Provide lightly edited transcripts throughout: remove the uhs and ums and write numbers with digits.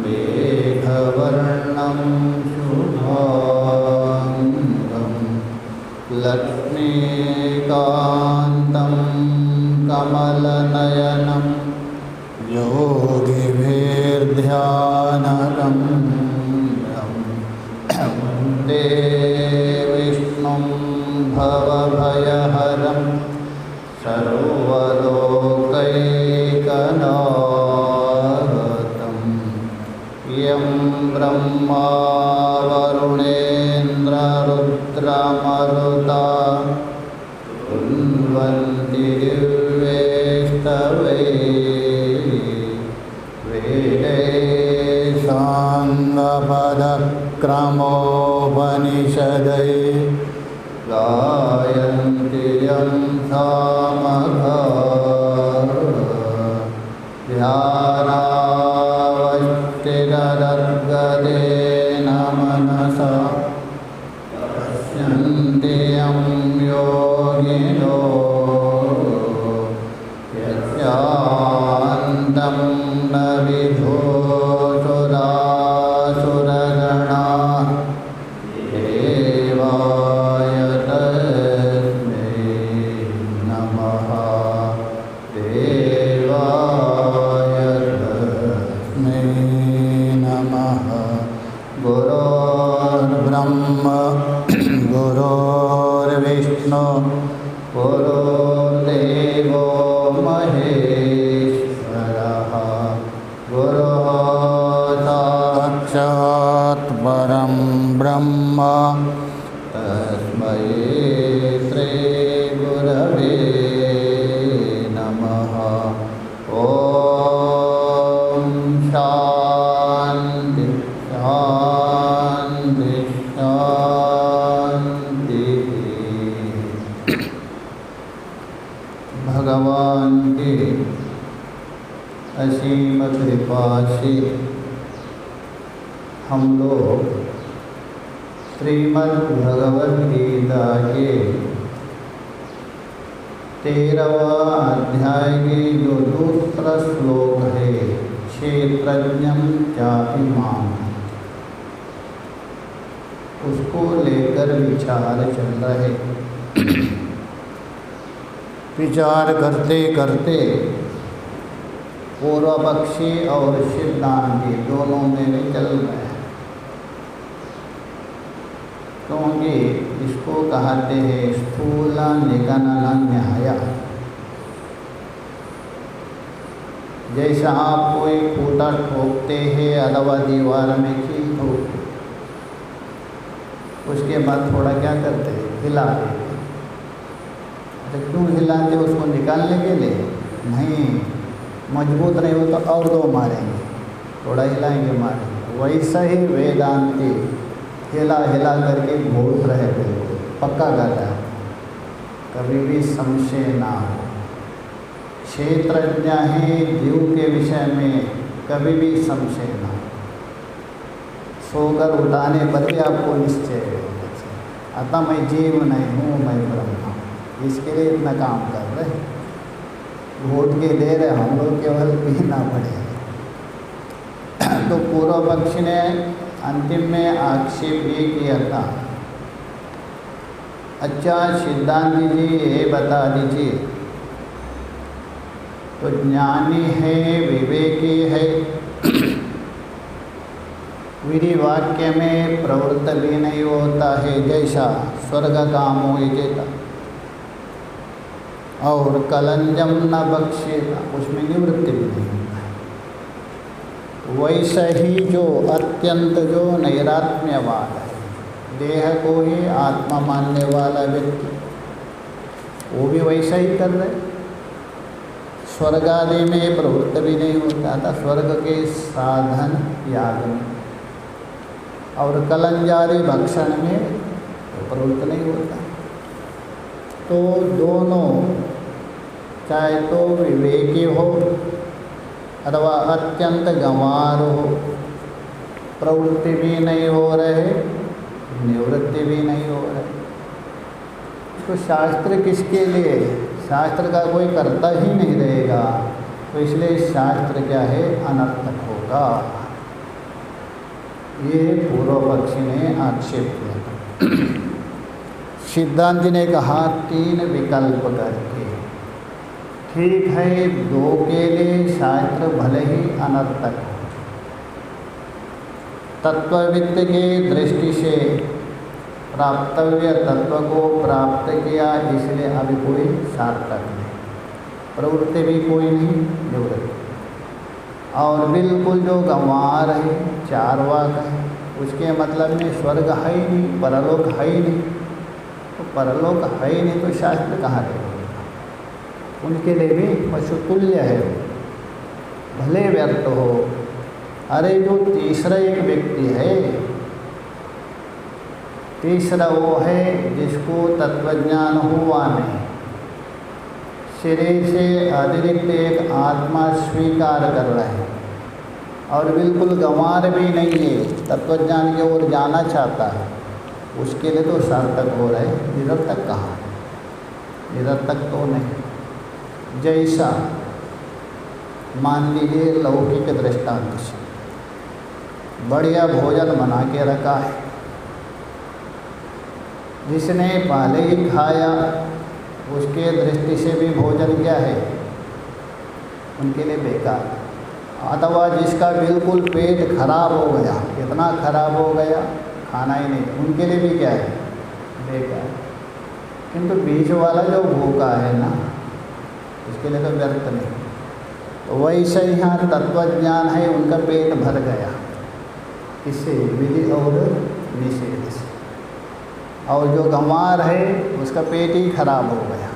मेघवर्णं शुभांगं लक्ष्मीकान्तं कमलनयनं योगिभिर्ध्यानगम्यं वन्दे विष्णुं भवभयहरं सर्वलोकैकनाथं यं ब्रह्मा वरुणेन्द्ररुद्रमरुता कुर्वन्ति दिव्यैस्तवैः वेदैः साङ्गपदक्रमोपनिषदैः गायन्ति यं सामगाः ध्यानावस्थितदर्गदेन मनसा पश्यन्ति यं योगिनो यस्यान्तं न विदुषुरासुरगणाः देवाय तस्मै नमः देवाय तस्मै नमः। गुरुर्ब्रह्मा गुरुर्विष्णु गुरुर्देवो महेश्वरः गुरुः साक्षात् परं ब्रह्म तस्मै श्री गुरवे नमः। ॐ शान्ति शान्ति शान्तिः। भगवान की असीम कृपा से हम लोग श्रीमद् भगवद गीता के 13वां अध्याय के जो दूसरा श्लोक है क्षेत्रज्ञं चापि माम्, उसको लेकर विचार चल रहे। विचार करते करते पूर्व पक्षी और सिद्धांती दोनों में भी चल रहे हैं, क्योंकि इसको कहते हैं स्थूल निगणन न्याय। जैसा आप कोई खूंटा ठोकते हैं अथवा दीवार में कील ठोकते, उसके बाद थोड़ा क्या करते हैं, हिला देते। तो क्यों हिलाते, उसको निकालने के लिए नहीं, मजबूत नहीं हो तो और दो मारेंगे, थोड़ा हिलाएंगे मारेंगे। वैसा ही वेदांती हिला हिला करके घोट रहे थे, पक्का करता है, कभी भी संशय ना हो। क्षेत्रज्ञ ही जीव के विषय में कभी भी संशय ना हो। सोकर उठाने पर भी आपको निश्चय होना चाहिए, अतः मैं जीव नहीं हूँ, मैं ब्रह्म हूँ। इसके लिए इतना काम कर रहे, घोट के दे रहे, हम लोग केवल पीना पड़ेगा। तो पूर्व पक्ष ने अंतिम में आक्षेप ये किया था, अच्छा सिद्धांत जी ये बता दीजिए, तो ज्ञानी है विवेकी है, विधि वाक्य में प्रवृत्त भी नहीं होता है, जैसा स्वर्ग कामो यजेता और कलंजम न बख्शेता, उसमें निवृत्ति भी नहीं होता है। वैसा ही जो अत्यंत जो नैरात्म्यवाद है, देह को ही आत्मा मानने वाला व्यक्ति, वो भी वैसा ही कर रहे। स्वर्ग आदि में प्रवृत्त भी नहीं होता था, स्वर्ग के साधन याग में, और कलंजारी भक्षण में प्रवृत्त नहीं होता। तो दोनों, चाहे तो विवेकी हो अथवा अत्यंत गंवार हो, प्रवृत्ति भी नहीं हो रहे, निवृत्ति भी नहीं हो रहे। तो शास्त्र किसके लिए? शास्त्र का कोई कर्ता ही नहीं रहेगा, तो इसलिए शास्त्र क्या है, अनर्थक होगा। होगा। ये पूर्व पक्षी ने आक्षेप किया। सिद्धांत ने कहा 3 विकल्प करके, ठीक है 2 के लिए शास्त्र भले ही अनर्थक हो, तत्वविद के दृष्टि से प्राप्तव्य तत्व को प्राप्त किया, इसलिए अभी कोई सार्थक नहीं, प्रवृत्ति भी कोई नहीं निवृत्ति। और बिल्कुल जो गंवार है, चार्वाक है, उसके मतलब में स्वर्ग है ही नहीं, परलोक है ही नहीं, तो परलोक है ही नहीं तो शास्त्र कहाँ रहेगा? उनके लिए भी पशुतुल्य है, भले व्यर्थ हो। अरे जो तीसरा एक व्यक्ति है, तीसरा वो है जिसको तत्वज्ञान हुआ नहीं, शरीर से अतिरिक्त एक आत्मा स्वीकार कर रहे हैं और बिल्कुल गंवार भी नहीं है, तत्वज्ञान की ओर जाना चाहता है, उसके लिए तो सार्थक हो रहे, निरर्थक कहाँ? निरर्थक तो नहीं। जैसा मान लीजिए लौकिक दृष्टांत से बढ़िया भोजन बना के रखा है, जिसने पहले ही खाया उसके दृष्टि से भी भोजन क्या है? उनके लिए बेकार। अथवा जिसका बिल्कुल पेट खराब हो गया, इतना खराब हो गया खाना ही नहीं, उनके लिए भी क्या है? बेकार। किंतु बीच वाला जो भूखा है ना, उसके लिए तो व्यर्थ नहीं। तो वैसे यहाँ तत्वज्ञान है, उनका पेट भर गया, इससे विधि और निषेध से। और जो गंवार है उसका पेट ही खराब हो गया,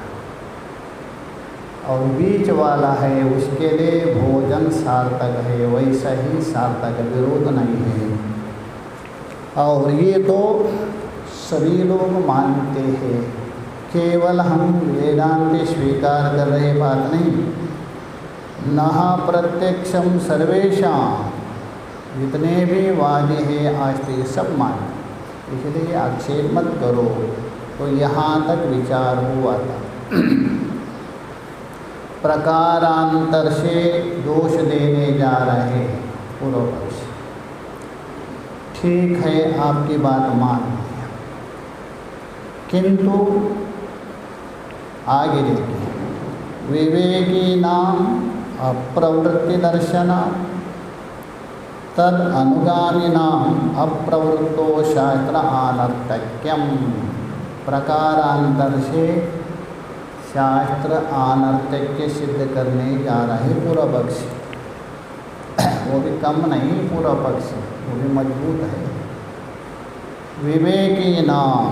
और बीच वाला है उसके लिए भोजन सार्थक है, वैसा ही सार्थक, विरोध नहीं है। और ये तो सभी लोग मानते हैं, केवल हम वेदांत स्वीकार कर रहे बात नहीं। नहा प्रत्यक्षम सर्वेशाम, जितने भी वादी हैं आस्तिक सब मानते, इसलिए आक्षेप मत करो। तो यहाँ तक विचार हुआ था। प्रकारांतर से दोष देने जा रहे पूर्व पक्ष। ठीक है, आपकी बात मान लिया, किंतु आगे देखिए, विवेकी नाम अप्रवृत्ति दर्शना तद अनुगामी नाम अप्रवृत्तो शास्त्र अनर्थक्यम। प्रकारांतर से शास्त्र अनर्थक्य सिद्ध करने जा रहे पूर्व पक्ष। वो भी कम नहीं पूर्व पक्ष, वो भी मजबूत है। विवेकी नाम,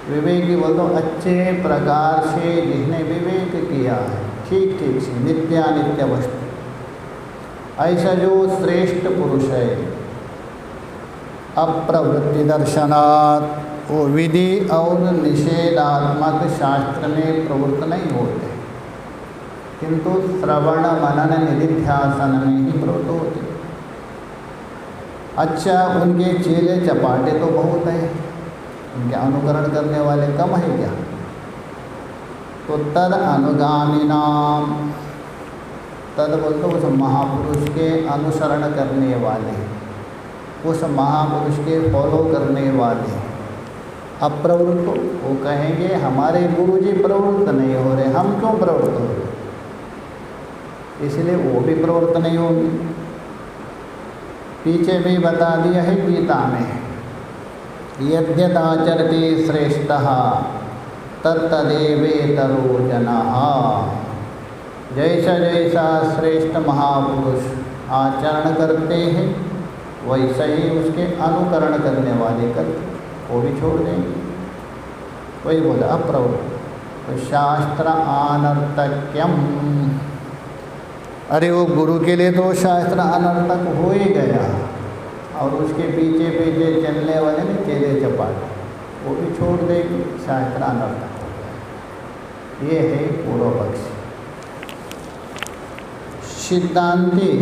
विवेकी बोल दो अच्छे प्रकार से जिसने विवेक किया है, ठीक ठीक से नित्यानित्य वस्तु, ऐसा जो श्रेष्ठ पुरुष है। अप्रवृत्ति दर्शनात्, वो विधि और निषेधात्मक शास्त्र में प्रवृत्त नहीं होते, किंतु श्रवण मनन निधिध्यासन में ही प्रवृत्त होते। अच्छा, उनके चेले चपाटे तो बहुत हैं, उनके अनुकरण करने वाले कम है क्या? तो तद अनुगामी नाम, तद बोलते उस महापुरुष के अनुसरण करने वाले, उस महापुरुष के फॉलो करने वाले। अप्रवृत्त, वो कहेंगे हमारे गुरुजी प्रवृत्त नहीं हो रहे, हम क्यों प्रवृत्त हो रहे, इसलिए वो भी प्रवृत्त नहीं होंगे। पीछे भी बता दिया है गीता में, यद्यदाचरति श्रेष्ठः तत्तदेवेतरो जनाः। जैसा जैसा श्रेष्ठ महापुरुष आचरण करते हैं, वैसा ही उसके अनुकरण करने वाले करते, वो भी छोड़ देंगे। वही बोला अप्रवृत्त, तो शास्त्र अनर्थक्यम। अरे वो गुरु के लिए तो शास्त्र अनर्थक हो ही गया, और उसके पीछे पीछे चलने वाले ने चेले चपाटे, वो भी छोड़ देंगे, शास्त्र अनर्थक हो गया। ये है पूर्व पक्ष। सिद्धांती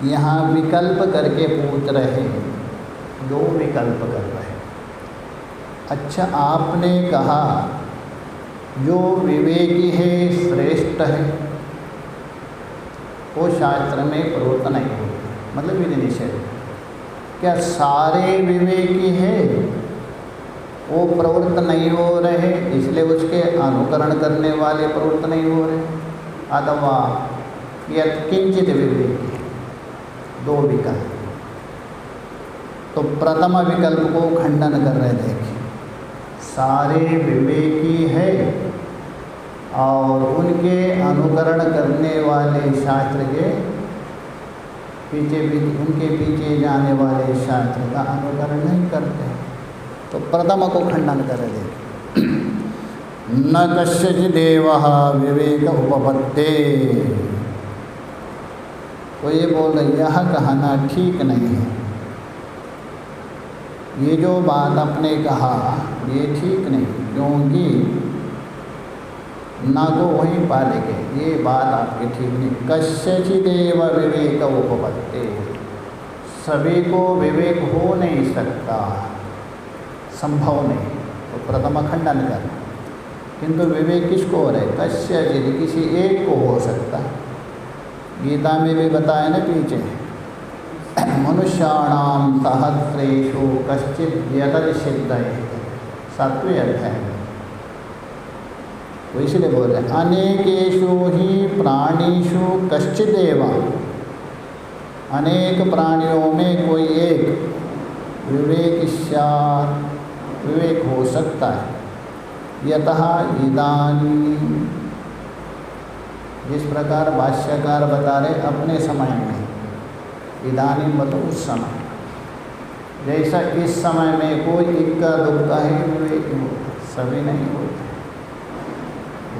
यहाँ विकल्प करके पूछ रहे, 2 विकल्प कर रहे। अच्छा, आपने कहा जो विवेकी है श्रेष्ठ है, वो शास्त्र में प्रवृत्त नहीं होते, मतलब विधि निषेध। क्या सारे विवेकी है वो प्रवृत्त नहीं हो रहे, इसलिए उसके अनुकरण करने वाले प्रवृत्त नहीं हो रहे, अथवा यत्किंचित विवेकी, दो विकल्प। तो प्रथम विकल्प को खंडन कर रहे, देखिए सारे विवेकी है और उनके अनुकरण करने वाले शास्त्र के पीछे उनके पीछे जाने वाले शास्त्र का अनुकरण नहीं करते, तो प्रथम को खंडन कर रहे। न कस्यचिदेव विवेक उपपत्ते, तो ये बोल रहे यह कहना ठीक नहीं है, ये जो बात आपने कहा ये ठीक नहीं, क्योंकि ना को वहीं पालेंगे, ये बात आपकी ठीक नहीं। कस्यचिदेव विवेक उपपत्ते, सभी को विवेक हो नहीं सकता, संभव नहीं, तो प्रथम खंडन कर। किंतु विवेक किसको हो रहे, कस्यचिद, किसी एक को हो सकता। गीता में भी बताया ना पीछे, मनुष्याणाम सहस्रेषु कश्चित् यतति सिद्धये, 7वें अध्याय में। तो इसलिए बोल रहे अनेकेषु ही प्राणीषु कश्चिदेव, अनेक प्राणियों में कोई एक विवेक स्यात्, विवेक हो सकता है। यतः इदानीं, जिस प्रकार भाष्यकार बता रहे अपने समय में, इदानीं मतलब उस समय, जैसा इस समय में कोई इक्का दुक्का ही विवेक होता, सभी नहीं होते,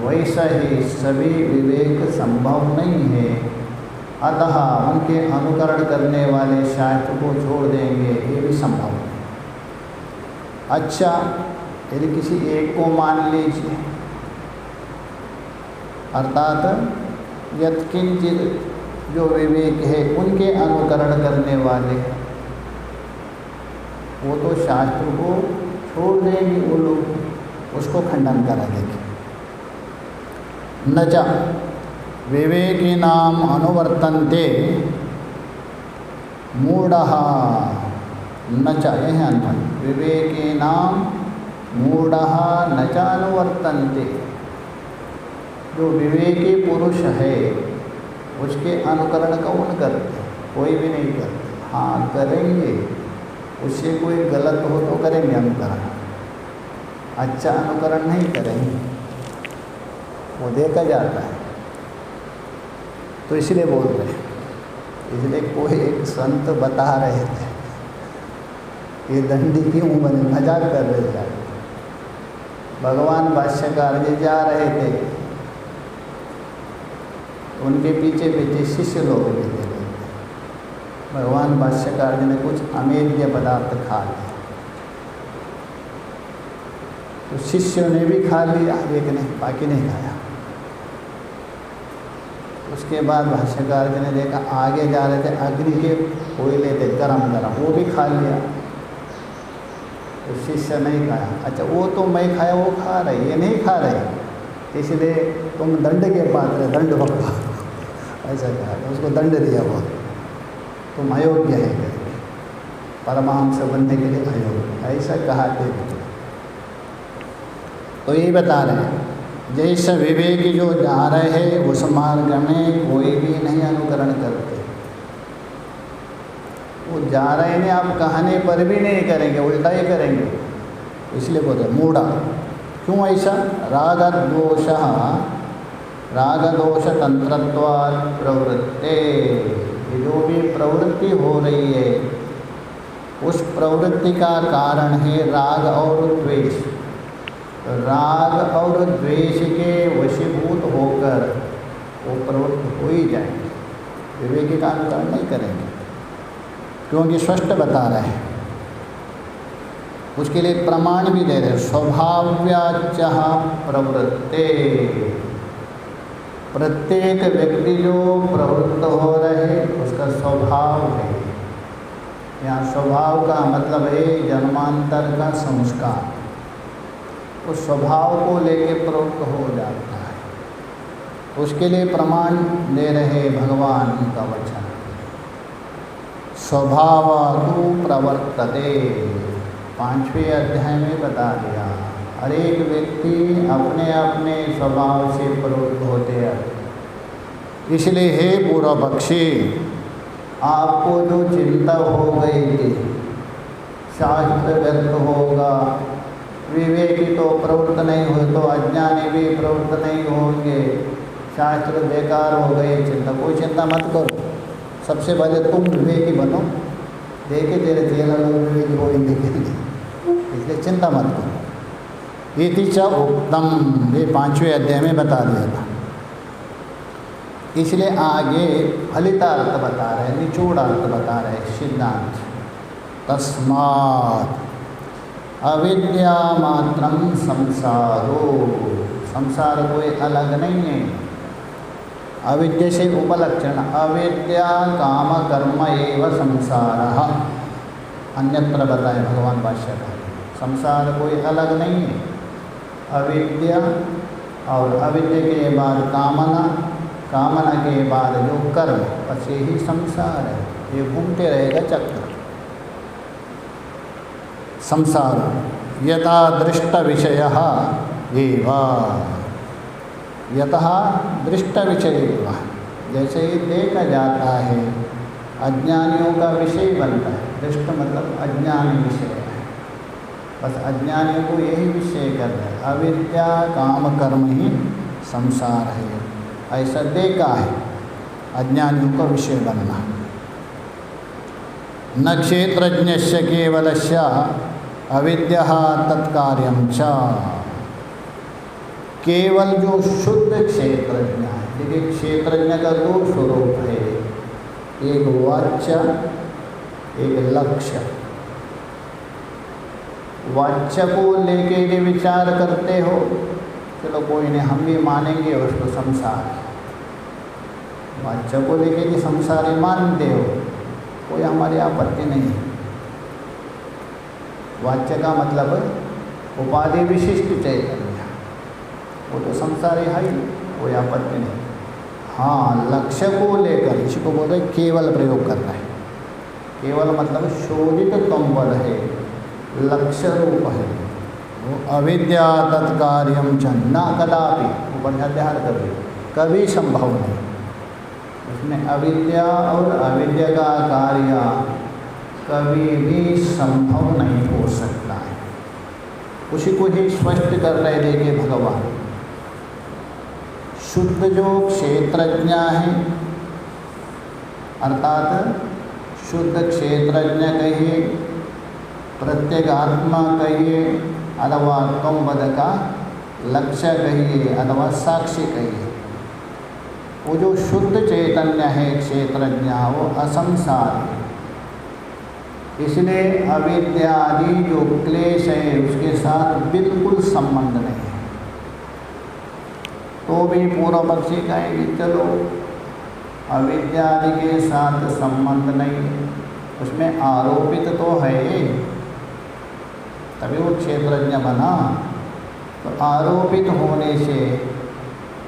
वैसा ही सभी विवेक संभव नहीं है। अतः उनके अनुकरण करने वाले शास्त्र को छोड़ देंगे, ये भी संभव नहीं। अच्छा, यदि किसी एक को मान लीजिए, अर्थात यत्किंचित जो विवेक है उनके अनुकरण करने वाले, वो तो शास्त्र को छोड़ देंगे वो लोग, उसको खंडन करा देंगे। न च विवेकिनाम अनुवर्तन्ते मूढ़ः, न च यह अन्वय, विवेकिनाम मूढ़ः न च अनुवर्तन्ते, जो विवेकी पुरुष है उसके अनुकरण कौन करते, कोई भी नहीं करते। हाँ करेंगे, उससे कोई गलत हो तो करेंगे अनुकरण, अच्छा अनुकरण नहीं करेंगे, वो देखा जाता है। तो इसलिए बोल रहे, इसलिए कोई एक संत बता रहे थे, ये दंडी क्यों बने, मजाक कर रहे थे। भगवान भाष्यकार जी जा रहे थे, उनके पीछे पीछे शिष्य लोग भी थे। भगवान भाष्यकार जी ने कुछ अमेध्य पदार्थ खा लिया, तो शिष्यों ने भी खा लिया, एक ने, बाकी नहीं खाया। उसके बाद भाष्यकार जी ने देखा आगे जा रहे थे, अग्नि के कोयले थे गरम गरम, वो भी खा लिया, तो शिष्य नहीं खाया। अच्छा, वो तो मैं खाया, वो खा रहे, ये नहीं खा रहे, इसलिए तुम दंड के पात्र, दंड भक्ता, ऐसा कहा, उसको दंड दिया, वो तुम अयोग्य है, परमहंस बनने के लिए अयोग्य, ऐसा कहा थे। तो यही बता रहे हैं, जैसे विवेकी जो जा रहे हैं उस मार्ग में कोई भी नहीं अनुकरण करते, वो जा रहे हैं, आप कहने पर भी नहीं करेंगे, उल्टा ही करेंगे। इसलिए बोलते मूढ़ा, क्यों ऐसा, राग दोष तंत्रत्वात् प्रवृत्ते, ये जो भी प्रवृत्ति हो रही है उस प्रवृत्ति का कारण है राग और द्वेष। राग और द्वेष के वशीभूत होकर वो प्रवृत्त हो ही जाएंगे, विवेकी का अनुकरण नहीं करेंगे, क्योंकि स्पष्ट बता रहे हैं। उसके लिए प्रमाण भी दे रहे, स्वभाव्याच प्रवृत्ते, प्रत्येक व्यक्ति जो प्रवृत्त हो रहे उसका स्वभाव है। यहाँ स्वभाव का मतलब है जन्मांतर का संस्कार, उस स्वभाव को लेके प्रवृत्त हो जाता है। उसके लिए प्रमाण दे रहे भगवान का वचन। स्वभावतु प्रवर्तते, 5वें अध्याय में बता दिया। हर एक व्यक्ति अपने अपने स्वभाव से प्रवृत्त होते हैं। इसलिए हे पूर्व पक्षी, आपको जो चिंता हो गई थी, शास्त्र व्यर्थ होगा, विवेकी तो प्रवृत्त नहीं हुए तो अज्ञानी भी प्रवृत्त नहीं होंगे, शास्त्र बेकार हो गए, चिंता, कोई चिंता मत करो। सबसे पहले तुम विवेकी बनो, देखे तेरे चेहरा लोग विवेकी होंगे, इसलिए चिंता मत करो। इति च उक्तम, ये 5वें अध्याय में बता दिया था। इसलिए आगे फलितार्थ बता रहे, निचोड़ार्थ बता रहे सिद्धांत। तस्मात् अविद्या मात्रम संसारो, संसार कोई अलग नहीं है। अविद्या से उपलक्षण, अविद्या काम कर्म एव संसारः, अन्यत्र बताए भगवान भाष्यकार। संसार कोई अलग नहीं है। अविद्या और अविद्या के बाद कामना, कामना के बाद जो कर्म, बस यही संसार है। ये घूमते रहेगा चक्र। संसार यथा दृष्ट विषयः एव, यतः दृष्ट विषय एव, जैसे ही देखा जाता है अज्ञानियों का विषय बनता है। दृष्ट मतलब अज्ञानी विषय है, बस अज्ञानियों को यही विषय कर रहे हैं। अविद्या काम कर्म ही संसार है, ऐसा देखा है अज्ञानियों का विषय बनना। न क्षेत्रज्ञस्य केवलस्य अविद्या तत्कार्यं च, केवल जो शुद्ध क्षेत्रज्ञ है, देखिए क्षेत्रज्ञ का 2 स्वरूप है, एक वाच्य, एक लक्ष्य। वाच्य को लेके भी विचार करते हो, चलो कोई नहीं, हम भी मानेंगे उसको संसार। वाच्य को लेके भी संसारी मानते हो, कोई हमारी आपत्ति नहीं। वाच्य का मतलब उपाधि विशिष्ट चैतन्य, वो तो संसारी है ही, कोई आपत्ति नहीं। हाँ, लक्ष्य को लेकर इसको बोलते केवल प्रयोग करना है। केवल मतलब शोधित तंबल है, लक्ष्य रूप है वो। अविद्या तत्कार्यम च न कदापि, ऊपर ध्यान कर, कभी संभव नहीं। उसमें अविद्या और अविद्या का कार्य कभी भी संभव नहीं हो सकता है। उसी को ही स्पष्ट कर रहे देखिए भगवान। शुद्ध जो क्षेत्रज्ञ है, अर्थात शुद्ध क्षेत्रज्ञ कहिए, प्रत्येगात्मा कहिए, अथवा त्वंबद का लक्ष्य कहिए, अथवा साक्षी कहिए, वो जो शुद्ध चैतन्य है क्षेत्रज्ञ, वो असंसार है। इसलिए अविद्यादि जो क्लेश है उसके साथ बिल्कुल संबंध नहीं है। तो भी पूर्व पक्षी कहेंगे चलो अविद्यादि के साथ संबंध नहीं, उसमें आरोपित तो है, तभी वो क्षेत्रज्ञ बना। तो आरोपित होने से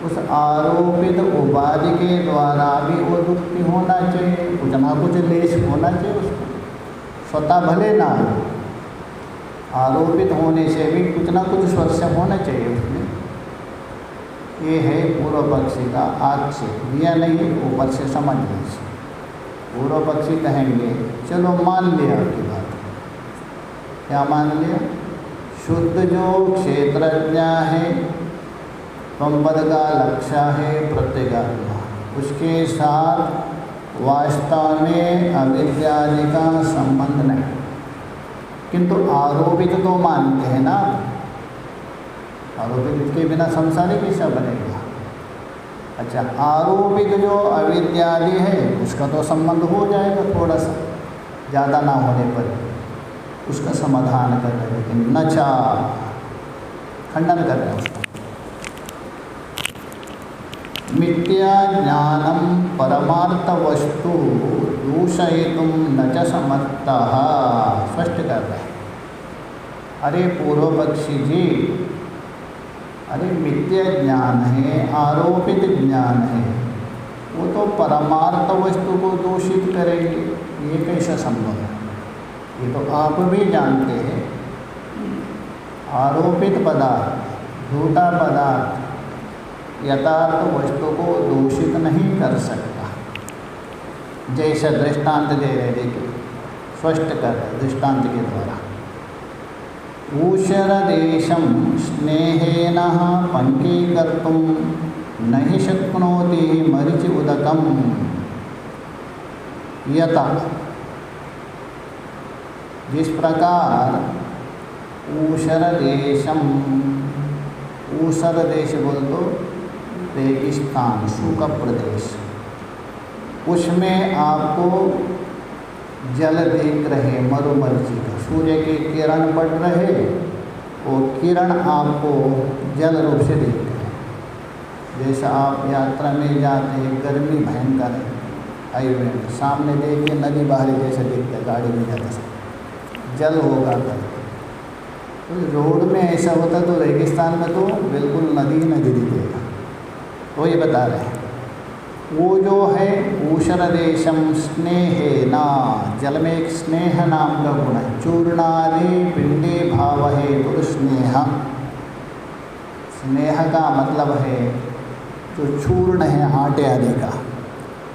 उस आरोपित उपाधि के द्वारा भी वो युक्ति होना चाहिए, कुछ ना कुछ लेश होना चाहिए उसको, स्वतः भले ना। आरोपित होने से भी कुछ ना कुछ स्वस्य होना चाहिए उसमें। ये है पूर्व पक्षी का आक्षेप, दिया नहीं ऊपर से समझ लीजिए। पूर्व पक्षी कहेंगे चलो मान लिया आपकी बात। क्या मान लिया? शुद्ध जो क्षेत्रज्ञ है, त्वंबद का लक्ष्य है प्रत्येगात्मा, उसके साथ वास्तव में अविद्यादि का संबंध नहीं, किंतु आरोपित तो मानते हैं ना। आरोपित के बिना संसारी कैसा बनेगा? अच्छा, आरोपित जो अविद्यादि है उसका तो संबंध हो जाएगा थोड़ा सा, ज़्यादा ना होने पर उसका समाधान कर रहे हैं, लेकिन नचा खंडन कर रहे हैं उसका। मिथ्या ज्ञानम परमार्थ वस्तु दूषयितुम न च समर्थः, स्पष्ट कर रहे हैं। अरे पूर्व पक्षी जी, अरे मिथ्या ज्ञान है, आरोपित ज्ञान है, वो तो परमार्थ वस्तु को दूषित करेंगे, ये कैसा संभव है? ये तो आप भी जानते हैं, आरोपित पदार्थ, झूठा पदार्थ यथार्थ वस्तु को दूषित नहीं कर सकता। जैसा दृष्टांत दे रहे, देखिए स्पष्ट कर रहे दृष्टांत के द्वारा। ऊषरदेशं स्नेहेन पंकीकर्तुं न हि शक्नोति मरीचि उदकं यथा। जिस प्रकार ऊषरदेशम, ऊषर देश बोल दो रेगिस्तान, सूखा प्रदेश, उसमें आपको जल दिख रहे मरुमर्ची का, सूर्य के किरण पड़ रहे, वो किरण आपको जल रूप से दिख रहे। जैसा आप यात्रा में जाते हैं, गर्मी भयंकर है, हाईवे में सामने देखिए नदी बाहरी जैसा दिखता है, गाड़ी में जाते समय जल होगा कर। तो रोड में ऐसा होता तो रेगिस्तान में तो बिल्कुल नदी नदी दिखेगा। तो ये बता रहे हैं वो जो है ऊषरदेशम स्नेहेन, जल में एक स्नेह नाम का गुण है। चूर्णादि पिंडे भाव है तो स्नेह, स्नेह का मतलब है जो चूर्ण है आटे आदि का,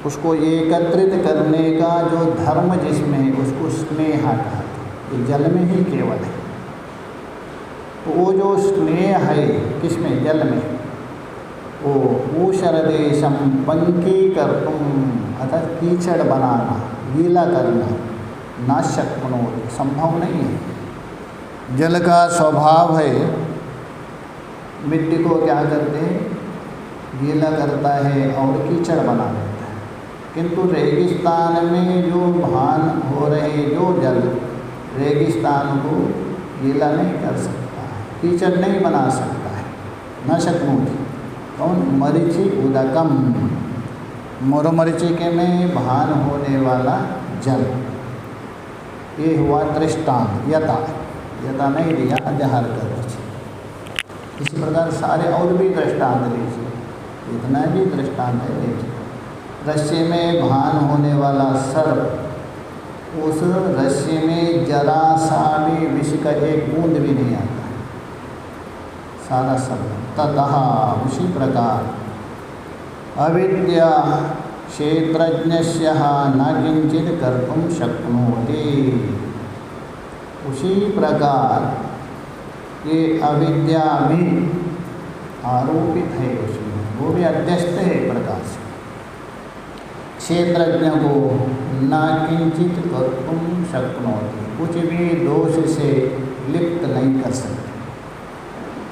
उसको एकत्रित करने का जो धर्म जिसमें है उसको स्नेह कहा। ये जल में ही केवल है। तो वो जो स्नेह है किसमें? जल में। वो ऊषरदेशम पंकीकर्तुं, अर्थात कीचड़ बनाना, गीला करना, न शक्नोति, संभव नहीं है। जल का स्वभाव है मिट्टी को क्या करते हैं? गीला करता है और कीचड़ बना देता है। किंतु रेगिस्तान में जो भान हो रहे जो जल रेगिस्तान को गीला नहीं कर सकता है, कीचड़ नहीं बना सकता है। न शक्नोति कौन? मरीचि उदकम, मरुमरीचिके में भान होने वाला जल। ये हुआ दृष्टांत। यथा, यथा नहीं दिया, जहर कर दीजिए। इसी प्रकार सारे और भी दृष्टांत लीजिए, इतना भी दृष्टांत है। देखिए रस्सी में भान होने वाला सर्प, उस रस्सी में जरा सा भी विष का एक बूंद भी नहीं आता, सारा सर्प। ततः उसी प्रकार अविद्या क्षेत्रज्ञस्य न किंचित कर्तुं शक्नोति। उसी प्रकार ये अविद्या भी आरोपित है उसमें, वो भी अध्यस्त है एक प्रकार से। क्षेत्रज्ञ को न किंचित कर्तुं शक्नोति, कुछ भी दोष से लिप्त नहीं कर सकते।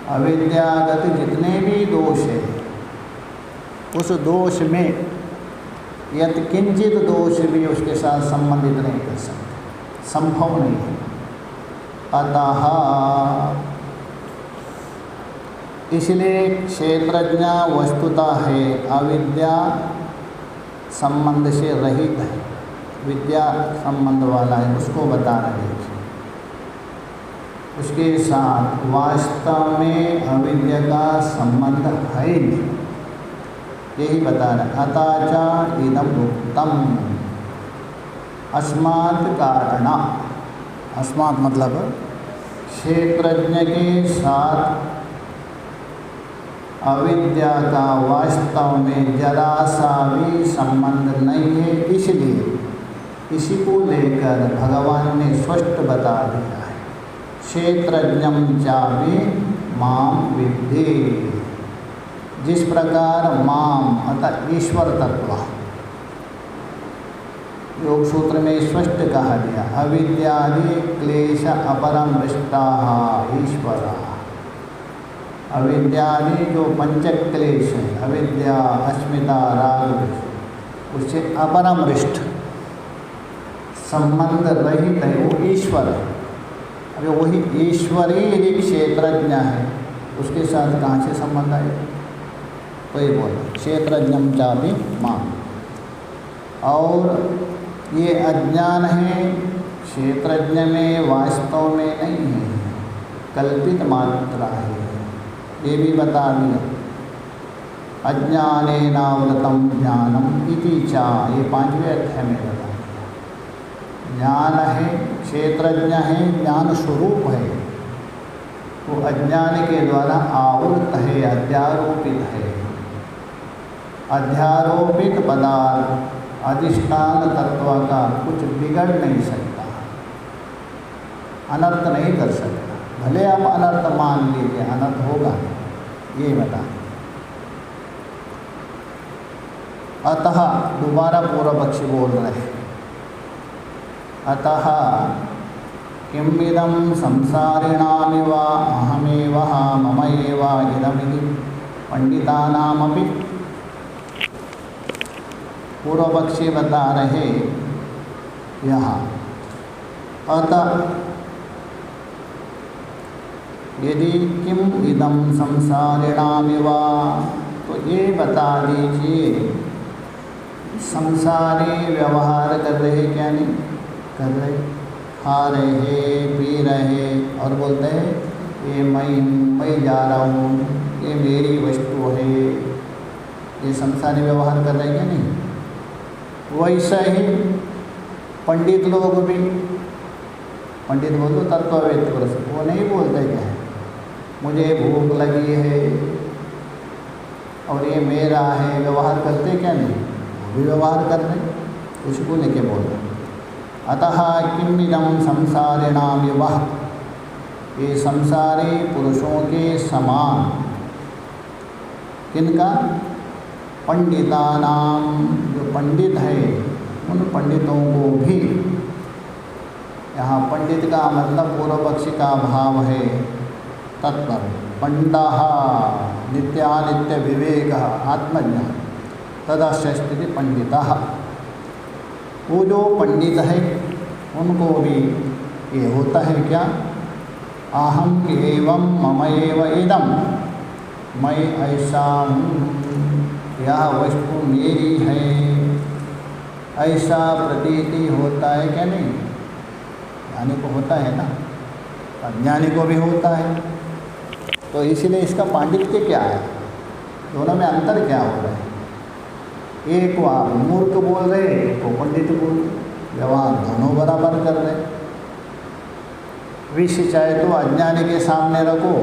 अविद्यागत जितने भी दोष है उस दोष में यत् किंचित दोष भी उसके साथ संबंधित नहीं कर सकते, संभव नहीं है। अतः इसलिए क्षेत्रज्ञ वस्तुता है अविद्या संबंध से रहित है, विद्या संबंध वाला है, उसको बता रहे हैं। उसके साथ वास्तव में अविद्या का संबंध है नहीं, यही बता रहे। अताच इदम उक्तम अस्मात् कारण, अस्मात् मतलब क्षेत्रज्ञ के साथ अविद्या का वास्तव में जरा सा भी संबंध नहीं है। इसलिए इसी को लेकर भगवान ने स्पष्ट बता दिया है, क्षेत्रज्ञं चापि माम विद्धि। जिस प्रकार माम अर्थात ईश्वर तत्व योग सूत्र में स्पष्ट कहा गया, अविद्यादि क्लेश अपरमृष्टा ईश्वर। अविद्यादि जो पंचक क्लेश है, अविद्या अस्मिता राग, उससे अपरमृष्ट संबंध रहित है, वो ईश्वर है। अभी वही ईश्वरी यदि क्षेत्रज्ञ है, उसके साथ कहाँ से संबंध आए? वही बोला क्षेत्रज्ञं चापि माम। और ये अज्ञान है क्षेत्रज्ञ में वास्तव में नहीं है, कल्पित मात्रा है। ये भी बता दिया। अज्ञानेनावृतं ज्ञानम इति चा, ये 5वें अध्याय में बता दिया। ज्ञान है, क्षेत्रज्ञ है, ज्ञान स्वरूप है, वो अज्ञान के द्वारा आवृत है, अध्यारोपित है। अध्यारोपित पदार्थ अधिष्ठान तत्व का कुछ बिगड़ नहीं सकता, अनर्थ नहीं कर सकता। भले आप अनर्थ मान लीजिए, अनर्थ होगा, ये बता। अतः दोबारा पूर्व पक्षी बोल रहे हैं, अतः किमिदं संसारिणामिव अहमेव मम एव इदमिति पंडितानामपि। पूर्व पक्षी बता रहे यहाँ, अतः यदि किम इदं संसारिणामिव, तो ये बता दीजिए संसारी व्यवहार कर रहे क्या नहीं कर रहे, खा रहे, पी रहे और बोलते हैं ये मैं जा रहा हूँ, ये मेरी वस्तु है, ये संसारी व्यवहार कर रहे क्या नहीं। वैसा ही पंडित लोग भी, पंडित बोल दो तत्ववेद पुरुष, वो नहीं बोलते क्या है मुझे भूख लगी है और ये मेरा है, व्यवहार करते क्या नहीं, वो भी व्यवहार कर रहे, उसको लेके बोल रहे। अतः किमिदं संसारिणाम युवा, ये संसारी पुरुषों के समान, किनका, पंडितानाम, जो पंडित है उन पंडितों को भी। यहाँ पंडित का मतलब पूर्व पक्षी का भाव है तत्व, पंडः नित्यानित्य विवेक आत्मज्ञान तदा स्थिति पंडितः। वो जो पंडित है उनको भी ये होता है क्या, अहम एवं मम एव इदम, मैं ऐसा हूँ, यह वस्तु मेरी है, ऐसा प्रतीति होता है क्या नहीं। ज्ञानी को होता है ना, अज्ञानी को भी होता है। तो इसीलिए इसका पांडित्य क्या है, दोनों में अंतर क्या हो रहा है। एक को आप मूर्ख बोल रहे, एक को पंडित बोल रहे, व्यवहार दोनों बराबर कर रहे। विष चाहे तो अज्ञानी के सामने रखो,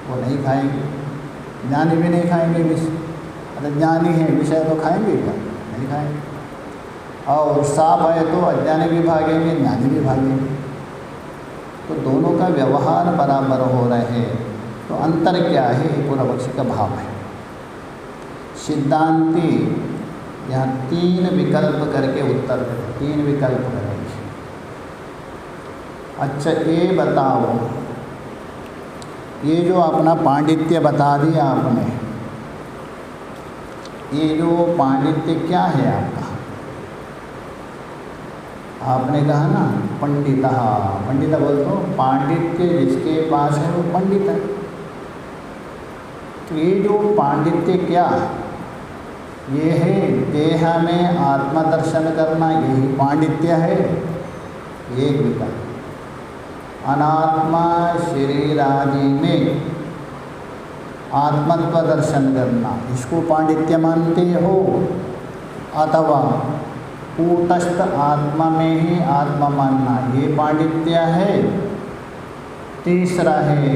वो नहीं खाएंगे, ज्ञानी भी नहीं खाएंगे विष। अगर ज्ञानी है विषय तो खाएंगे क्या, नहीं खाएंगे। और सांप है तो अज्ञानी भी भागेंगे, ज्ञानी भी भागेंगे। तो दोनों का व्यवहार बराबर हो रहे हैं, तो अंतर क्या है, पूर्व पक्षी का भाव है। सिद्धांती यहाँ 3 विकल्प करके उत्तर देते, 3 विकल्प करेंगे। अच्छा ये बताओ, ये जो अपना पांडित्य बता दिया आपने, ये जो पांडित्य क्या है आपका, आपने कहा ना पंडित, पंडित बोल तो पांडित्य जिसके पास है वो पंडित है। तो ये जो पांडित्य क्या, ये है देह में आत्मदर्शन करना, यही पांडित्य है। एक विकल्प, अनात्मा शरीर आदि में आत्मत्व दर्शन करना, इसको पांडित्य मानते हो। अथवा कूटस्थ आत्मा में ही आत्मा मानना, ये पांडित्य है। तीसरा है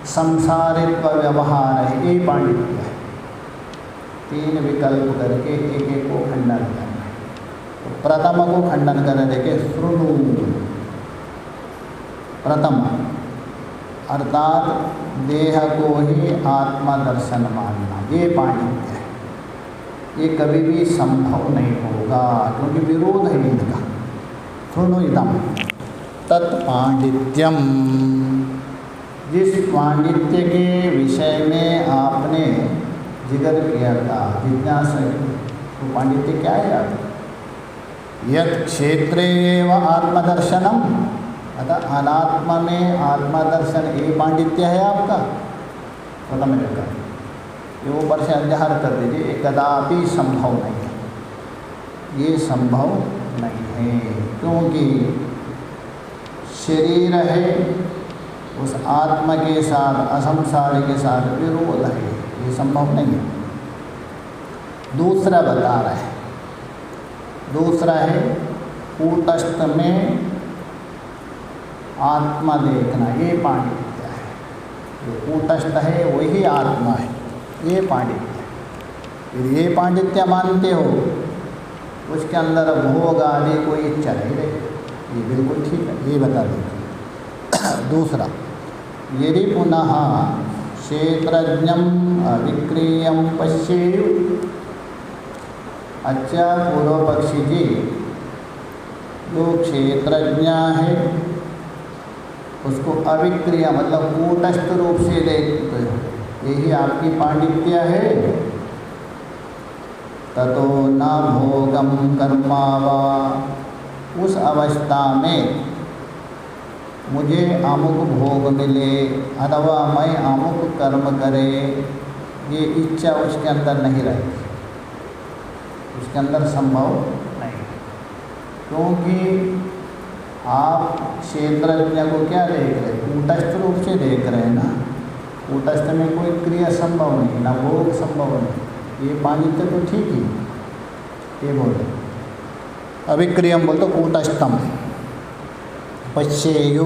संसारित्व व्यवहार है, ये पांडित्य है। 3 विकल्प करके एक एक को खंडन करना। तो प्रथम को खंडन करने देखे, श्रुणु, प्रथम अर्थात देह को ही आत्मा दर्शन मानना, ये पांडित्य है। ये कभी भी संभव नहीं होगा, क्योंकि विरोध है इनका। श्रुणु इदम तत्पांडित्यम, जिस पांडित्य के विषय में आपने जिक्र किया था, जिज्ञासा, तो पांडित्य क्या है आपका, यत् क्षेत्रे एव आत्मदर्शनम, अतः अनात्मा में आत्मदर्शन, ये पांडित्य है आपका। प्रथम विकल्प, ये ऊपर से अध्याहार कर दीजिए, ये कदापि संभव नहीं है, ये संभव नहीं है। क्योंकि शरीर है, उस आत्मा के साथ असंसारी के साथ विरोध है, ये संभव नहीं है। दूसरा बता रहे हैं, दूसरा है कूटस्थ में आत्मा देखना, ये पांडित्य है। जो कूटस्थ है वही आत्मा है, ये पांडित्य है। यदि ये पांडित्य मानते हो, उसके अंदर भोग आदि कोई इच्छा नहीं रही, ये बिल्कुल ठीक है, ये बता देंगे। दूसरा, यदि पुनः क्षेत्रज्ञम अविक्रियम पश्येयु। अच्छा पूर्व पक्षी जी, जो क्षेत्रज्ञ है उसको अविक्रिय मतलब कूटस्थ रूप से देखते हो, यही आपकी पांडित्य है। ततो न भोगम कर्मा वा, उस अवस्था में मुझे अमुक भोग मिले अथवा मैं अमुक कर्म करे, ये इच्छा उसके अंदर नहीं रहती, उसके अंदर संभव नहीं। क्योंकि आप क्षेत्रज्ञ को क्या देख रहे हैं, कूटस्थ रूप से देख रहे हैं ना। कूटस्थ में कोई क्रिया संभव नहीं, ना भोग संभव नहीं, ये पांडित्य तो ठीक ही, ये बोले। अविक्रियम बोल तो कूटस्थम। पश्येयु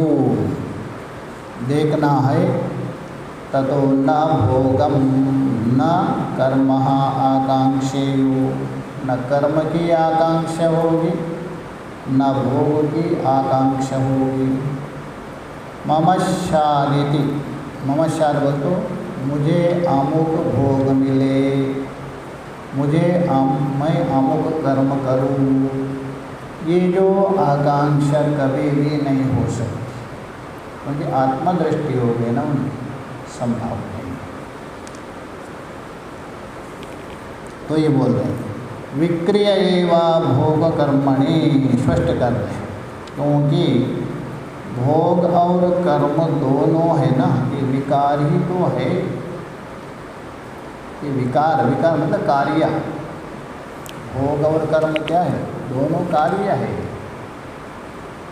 देखना है, ततो न भोगम न कर्म आकांक्षेयु, न कर्म की आकांक्षा होगी न भोग की आकांक्षा होगी। ममशादिति, ममशाद बोल तो मुझे अमुक भोग मिले, मुझे मैं अमुक कर्म करूँ, ये जो आकांक्षा कभी भी नहीं हो सकती, क्योंकि आत्मदृष्टि हो गई ना उनकी, संभव नहीं। तो ये बोल रहे हैं विक्रिय एवा भोग कर्मणि, स्पष्ट कर रहे हैं। क्योंकि भोग और कर्म दोनों है ना, ये विकार ही तो है। ये विकार, विकार मतलब कार्य, भोग और कर्म क्या है, दोनों कार्य है।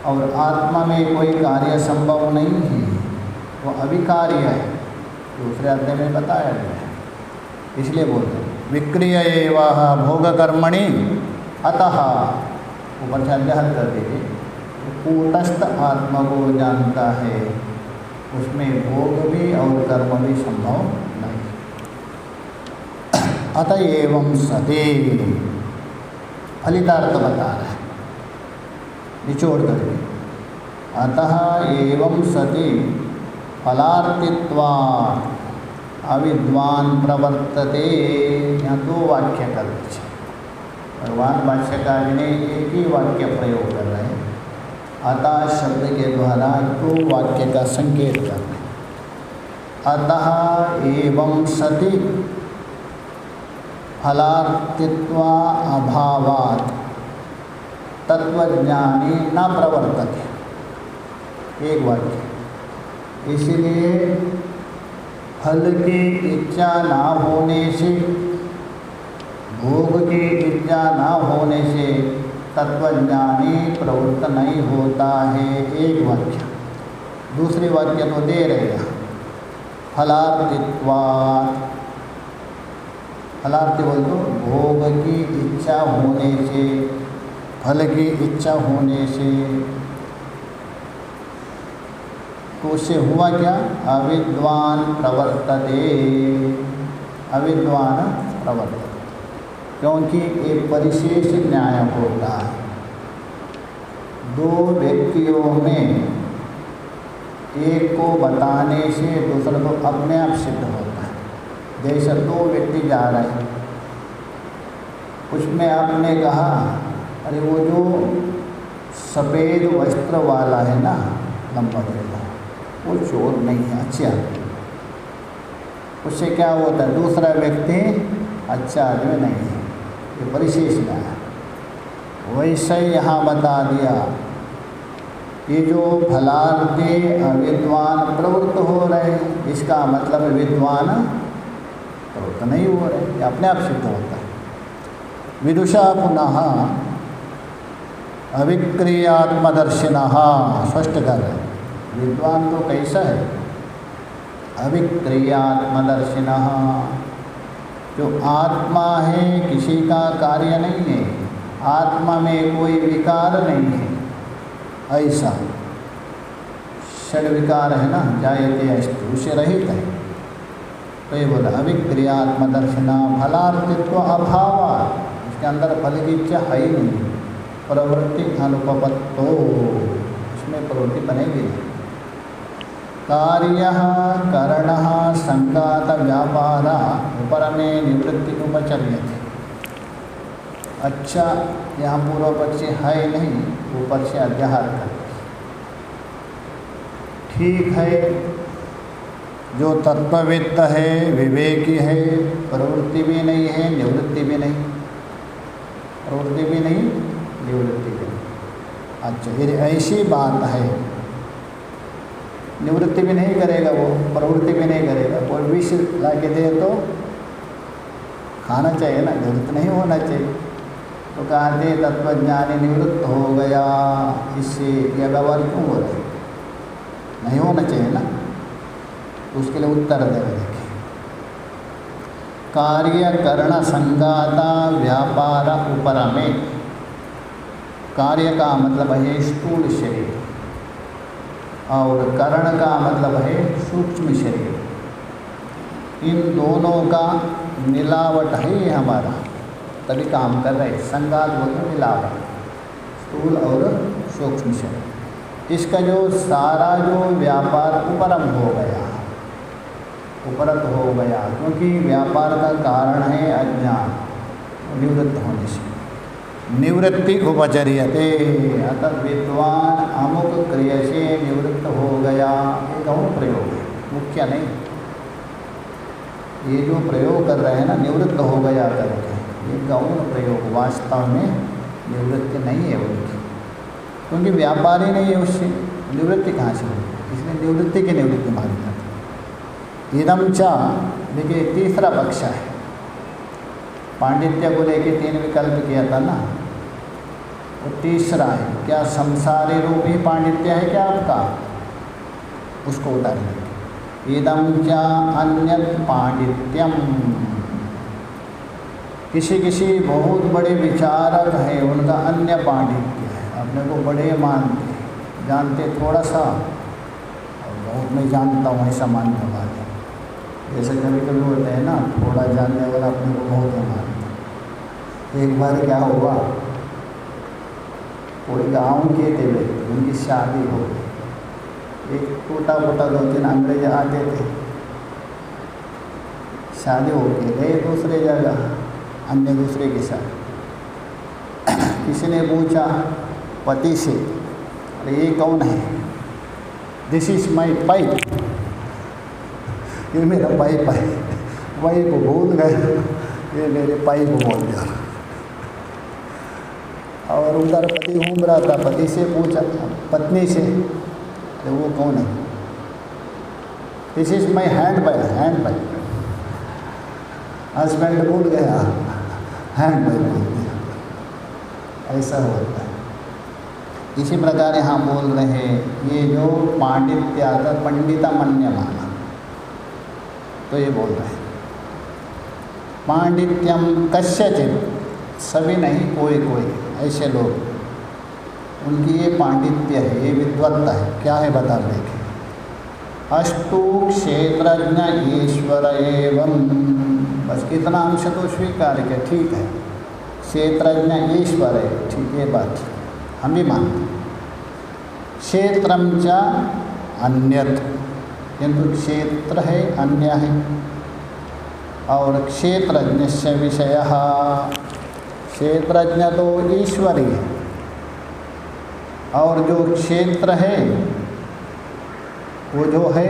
और आत्मा में कोई कार्य संभव नहीं है, वो अविकार्य है, दूसरे अध्याय में बताया गया है। इसलिए बोलते हैं विक्रिय एवं भोग कर्मणि अतः, ऊपर से अध्याय कर दीजिए, कूटस्थ आत्मा को जानता है, उसमें भोग भी और कर्म भी संभव नहीं। अतएव सति, फलितार्थ बता रहा है निचोड़ करके। अतः एवं सति फलार्थित्वा अविद्वान प्रवर्तते। यहाँ दो वाक्य कर दीजिए, भगवान भाष्यकार ने एक ही वाक्य प्रयोग कर रहे हैं, अतः शब्द के द्वारा दो वाक्य का संकेत कर रहे हैं। अतः एवं सति फलार्थित्वा अभावात् तत्वज्ञानी न प्रवर्तते, एक वाक्य। इसलिए फल की इच्छा ना होने से, भोग की इच्छा ना होने से तत्वज्ञानी प्रवृत्त नहीं होता है, एक वाक्य। दूसरी वाक्य तो दे रहे हैं फलार्थित्वात्, फलार्थी बोल तो भोग की इच्छा होने से, फल की इच्छा होने से। तो उससे हुआ क्या, अविद्वान प्रवर्तते, अविद्वान प्रवर्तते, क्योंकि एक परिशेष न्याय होता है। दो व्यक्तियों में एक को बताने से दूसरा को अपने आप सिद्ध होता है। जैसे दो व्यक्ति जा रहे हैं, उसमें आपने कहा अरे वो जो सफ़ेद वस्त्र वाला है ना, लंबा चौड़ा, वो चोर नहीं है, अच्छा। उससे क्या होता है, दूसरा व्यक्ति अच्छा आदमी नहीं है, ये परिशेष में है। वैसे यहाँ बता दिया, ये जो फलार्थी अविद्वान प्रवृत्त हो रहे हैं, इसका मतलब विद्वान प्रवृत्त नहीं हो रहे, ये अपने आप सिद्ध होता है। विदुषा पुनः अविक्रियात्मदर्शिनः, स्पष्ट कर रहे हैं, विद्वान तो कैसा है? अविक्रियात्मदर्शिनः, जो आत्मा है किसी का कार्य नहीं है, आत्मा में कोई विकार नहीं है, ऐसा षड विकार है ना, जायते अष्ट, उसे रहित है। तो ये बोला अविक्रियात्मदर्शिना फलार्थित्व अभाव, इसके अंदर फल की इच्छा है ही नहीं। प्रवृत्ति अनुपपत्तो, इसमें प्रवृत्ति बनेगी नहीं। कार्य करण संघात व्यापार उपरमे निवृत्ति उपचर्यते। अच्छा, यहाँ पूर्व पक्षी है नहीं, ऊपर से अध्याहार कर। ठीक है, जो तत्ववित्त है, विवेकी है, प्रवृत्ति भी नहीं है, निवृत्ति भी नहीं, प्रवृत्ति भी नहीं, निवृत्ति भी नहीं। अच्छा, यदि ऐसी बात है, निवृत्ति भी नहीं करेगा वो, प्रवृत्ति भी नहीं करेगा, कोई विष ला के दे तो खाना चाहिए ना, निवृत्त नहीं होना चाहिए। तो कहते तत्वज्ञानी निवृत्त हो गया, इससे यह व्यवहार क्यों हो रहा है? नहीं होना चाहिए ना। उसके लिए उत्तर दे देखिए, कार्य करण संघाता व्यापार उपरमे। कार्य का मतलब है स्थूल शरीर और करण का मतलब है सूक्ष्म शरीर। इन दोनों का मिलावट है हमारा, तभी काम कर रहे। संघात बोलते मिलावट, स्थूल और सूक्ष्म शरीर। इसका जो सारा जो व्यापार उपरम हो गया, उपरत हो गया, क्योंकि व्यापार का कारण है अज्ञान, निवृत्त होने से। निवृत्ति उपचर्यते, अतः विद्वान अमुक क्रिया से निवृत्त हो गया। ये गौण प्रयोग है, मुख्य नहीं। ये जो प्रयोग कर रहे हैं ना, निवृत्त हो गया करके, ये गौण प्रयोग, वास्तव में निवृत्ति नहीं है उनकी, क्योंकि व्यापार ही नहीं है उससे, निवृत्ति कहाँ से होगी? इसलिए निवृत्ति की निवृत्ति मानी जाती है। इदम चा, देखिए तीसरा पक्ष है। पांडित्य को लेके 3 विकल्प किया था ना, वो तीसरा है, क्या संसारी रूप ही पांडित्य है क्या आपका? उसको उतारने। इदम चा अन्यत पांडित्यम, किसी किसी बहुत बड़े विचारक हैं, उनका अन्य पांडित्य है, अपने को बड़े मानते, जानते थोड़ा सा और बहुत मैं जानता हूँ, ऐसा मानने वाले। जैसे कभी कभी होते हैं ना, थोड़ा जानने वाला अपने को बहुत मानता। एक बार क्या हुआ, कोई गाँव के थे व्यक्ति, उनकी शादी हो गई। एक टूटा फूटा 2-3 अंग्रेज आते थे, शादी हो गए दूसरे जगह, अन्य दूसरे के साथ। किसी ने पूछा पति से, अरे ये कौन है? दिस इज माई पाइप, ये मेरा पाइप है। वही को भूल गए, ये मेरे पाइप बोल दिया। और उधर पति घूम रहा था, पति से पूछा पत्नी से, अरे वो कौन है? This is my hand pipe. Husband भूल गया, हैंड पाइप बोल दिया। ऐसा होता है। इसी प्रकार यहाँ बोल रहे हैं, ये जो पांडित्य आता, पंडिता मन्य माना, तो ये बोल रहे हैं पांडित्यम कस्यचित, सभी नहीं, कोई कोई ऐसे लोग, उनकी ये पांडित्य है, ये विद्वत्ता है। क्या है बता देखें। अष्टु क्षेत्रज्ञ ईश्वर एवं, बस कितना अंश तो स्वीकार किया, ठीक है, क्षेत्रज्ञ ईश्वर है, ठीक है, बात हम भी मानते। क्षेत्रम च अन्यत, किंतु क्षेत्र है, अन्य है। और क्षेत्रज्ञ से विषय, क्षेत्रज्ञ तो ईश्वर ही है, और जो क्षेत्र है वो जो है,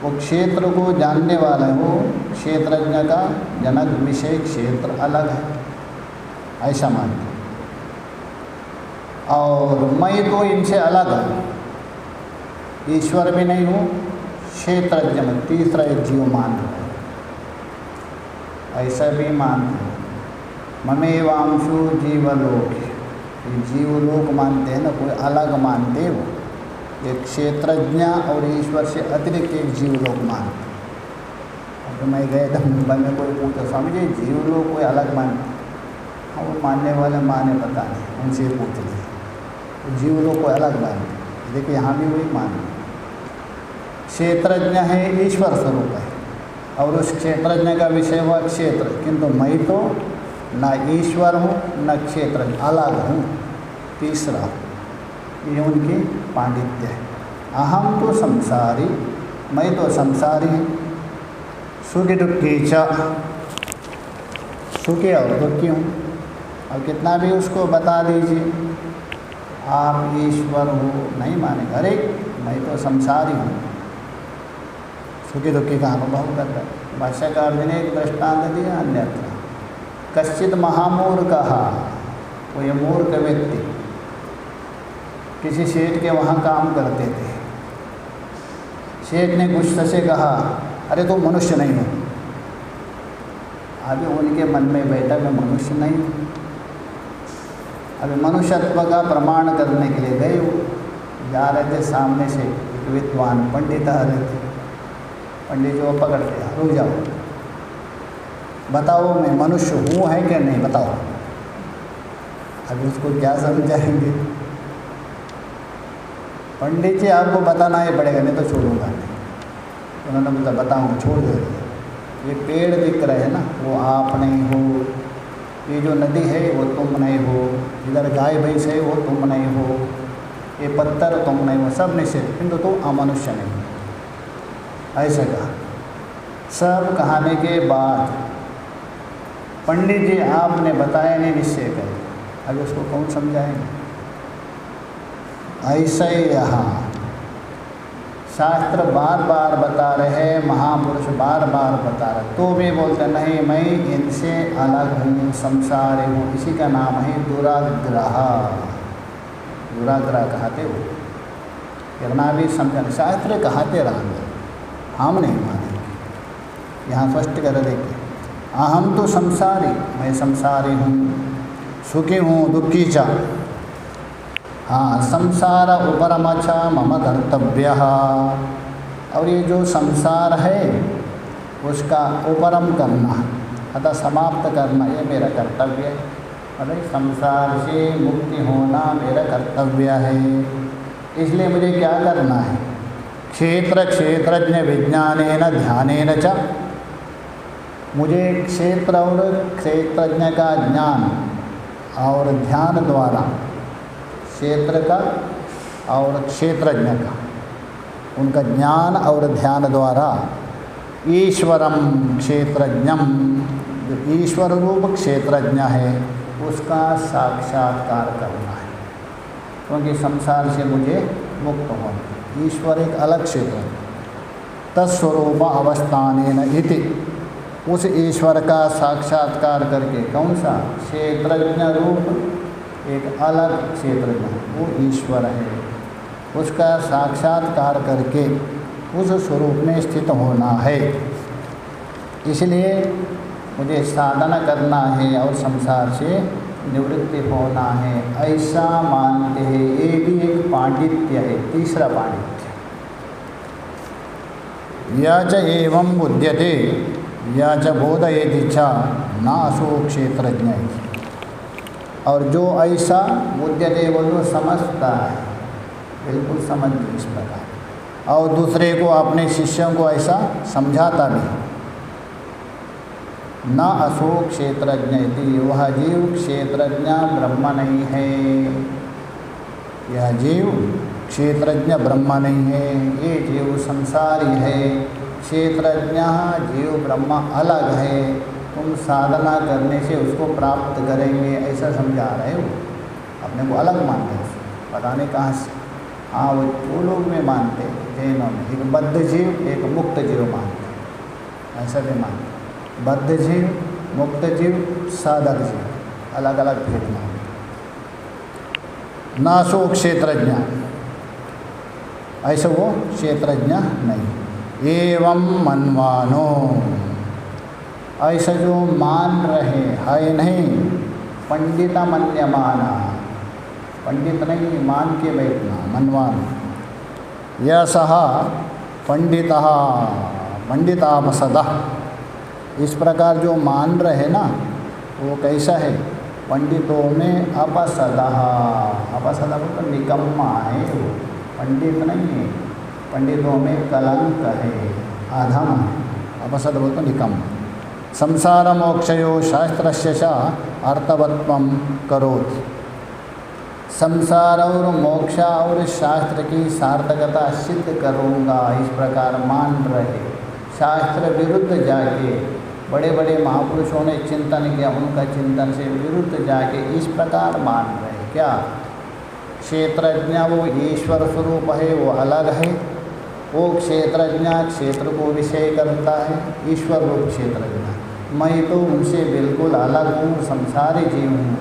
वो क्षेत्र को जानने वाला है, वो क्षेत्रज्ञ का जनक विषय क्षेत्र अलग है, ऐसा मानते। और मैं तो इनसे अलग हूँ, ईश्वर भी नहीं हूँ, क्षेत्रज्ञ में तीसरा एक जीव मान रहे, ऐसा भी मानते। ममेवांशु जीवलोक, जीवलोक मानते हैं ना, कोई अलग मानते वो, एक क्षेत्रज्ञ और ईश्वर से अतिरिक्त एक जीवलोक मानते। तो मैं गए था मुंबई में, कोई पूछा स्वामी जी जीवलोक कोई अलग मानते? हाँ वो मानने वाले माने पता नहीं, उनसे पूछ लिए। तो जीवलोक कोई अलग मानते, देखिए यहाँ भी वही मानते। क्षेत्रज्ञ है ईश्वर स्वरूप है और उस क्षेत्रज्ञ का विषय हुआ क्षेत्र, किंतु मैं तो न ईश्वर हूँ न क्षेत्रज्ञ, अलग हूँ, तीसरा। ये उनकी पांडित्य है। अहम तो संसारी, मैं तो संसारी हूँ। सुखी दुखी च, सुखी और दुखी हूँ। और कितना भी उसको बता दीजिए आप ईश्वर हो, नहीं मानेगा। अरे मैं तो संसारी हूँ, सुखी दुखी का अनुभव कर रहा है। भाष्यकार जी ने एक दृष्टांत दिया अन्यत्र। कश्चित महामूर्खः, कोई मूर्ख व्यक्ति किसी सेठ के वहाँ काम करते थे। सेठ ने गुस्से से कहा अरे तुम मनुष्य नहीं हो। अभी उनके मन में बैठा मैं मनुष्य नहीं हूँ। अभी मनुष्यत्व का प्रमाण करने के लिए गए, जा रहे थे, सामने से एक विद्वान पंडित आ रहे थे। पंडित जी को पकड़ लिया, रुक जाओ, बताओ मैं मनुष्य हूँ है कि नहीं, बताओ। अभी उसको क्या समझाएंगे? पंडित जी आपको बताना ही पड़ेगा, नहीं तो छोड़ूंगा नहीं। उन्होंने बोला बताऊँगा, छोड़ दो। ये पेड़ दिख रहे हैं ना, वो आप नहीं हो। ये जो नदी है वो तुम नहीं हो। इधर गाय भैंस है वो तुम नहीं हो। ये पत्थर तुम नहीं हो, सब निषेध, किंतु तो अमनुष्य नहीं। ऐसा कहा। सब कहने के बाद पंडित जी आपने बताया नहीं, निश्चय करें। अभी उसको कौन समझाएंगे? ऐसा ही यहाँ शास्त्र बार बार बता रहे, महापुरुष बार बार बता रहे, तो भी बोलते नहीं मैं इनसे अलग हूँ, संसारी हूँ। इसी का नाम है दुराग्रह। दुराग्रह कहते हो, कितना भी समझना। शास्त्र कहते रहेंगे, हम नहीं मानेंगे। यहाँ स्पष्ट कर देखिए, अहम तो संसारी, मैं संसारी हूँ, सुखी हूँ दुखी च। हाँ, संसार उपरमच मम कर्तव्य। और ये जो संसार है उसका उपरम करना, अतः समाप्त करना, ये मेरा कर्तव्य है। अरे संसार से मुक्ति होना मेरा कर्तव्य है। इसलिए मुझे क्या करना है? क्षेत्र क्षेत्रज्ञ विज्ञानेन ध्यानेन च, मुझे क्षेत्र और क्षेत्रज्ञ का ज्ञान और ध्यान द्वारा, क्षेत्र का और क्षेत्रज्ञ का, उनका ज्ञान और ध्यान द्वारा ईश्वरम क्षेत्रज्ञम, जो ईश्वर रूप क्षेत्रज्ञ है उसका साक्षात्कार करना है। क्योंकि संसार से मुझे मुक्त होना। ईश्वर एक अलग क्षेत्र है। तत्स्वरूप अवस्थानेन इति, उस ईश्वर का साक्षात्कार करके, कौन सा? क्षेत्रज्ञ रूप एक अलग क्षेत्रज्ञ, वो ईश्वर है, उसका साक्षात्कार करके उस स्वरूप में स्थित होना है। इसलिए मुझे साधना करना है और संसार से निवृत्ति होना है, ऐसा मानते हैं। ये भी एक पांडित्य है, तीसरा पांडित्य। या च एवं बुध्यते या च बोधयति च नासो क्षेत्रज्ञ। और जो ऐसा बुध्यते, वो जो समझता है, बिल्कुल समझ इस प्रकार, और दूसरे को, अपने शिष्यों को ऐसा समझाता भी, न असो क्षेत्रज्ञ इति, वह जीव क्षेत्रज्ञ ब्रह्म नहीं है। यह जीव क्षेत्रज्ञ ब्रह्म नहीं है, ये जीव संसारी है। क्षेत्रज्ञ जीव ब्रह्म अलग है, तुम साधना करने से उसको प्राप्त करेंगे, ऐसा समझा रहे हो। अपने को अलग मानते हैं, पता नहीं कहाँ से। हाँ, वो लोग में मानते, जैनों में एक बद्ध जीव एक मुक्त जीव मानते, ऐसा भी मानते। बद्ध जीव, मुक्त जीव, साधक जीव, अलग अलग भेद मानते। नासो क्षेत्रज्ञ, ऐसे वो क्षेत्रज्ञ नहीं। एवं मनवानो, ऐसा जो मान रहे है नहीं, पंडिता मन्यमाना, पंडित नहीं मान के बैठना, मनवान। यह सह पंडितः पंडितापसदः, इस प्रकार जो मान रहे ना वो कैसा है? पंडितों में अपसदः, अपसदः मतलब निकम्मा है वो, पंडित नहीं है, पंडितों में कलंक है, अधम है, अपसद बोलते निकम्मा। संसार मोक्षयो शास्त्रस्य च अर्थवत्वं करोति, संसार और मोक्ष और शास्त्र की सार्थकता सिद्ध करूँगा, इस प्रकार मान रहे। शास्त्र विरुद्ध जाके बड़े बड़े महापुरुषों ने चिंतन किया, उनका चिंतन से विरुद्ध जाके इस प्रकार मान रहे। क्या? क्षेत्रज्ञ वो ईश्वर स्वरूप है, वो अलग है। वो क्षेत्रज्ञ क्षेत्र को विषय करता है, ईश्वर रूप क्षेत्रज्ञ। मैं तो उनसे बिल्कुल अलग हूँ, संसारी जीव हूँ,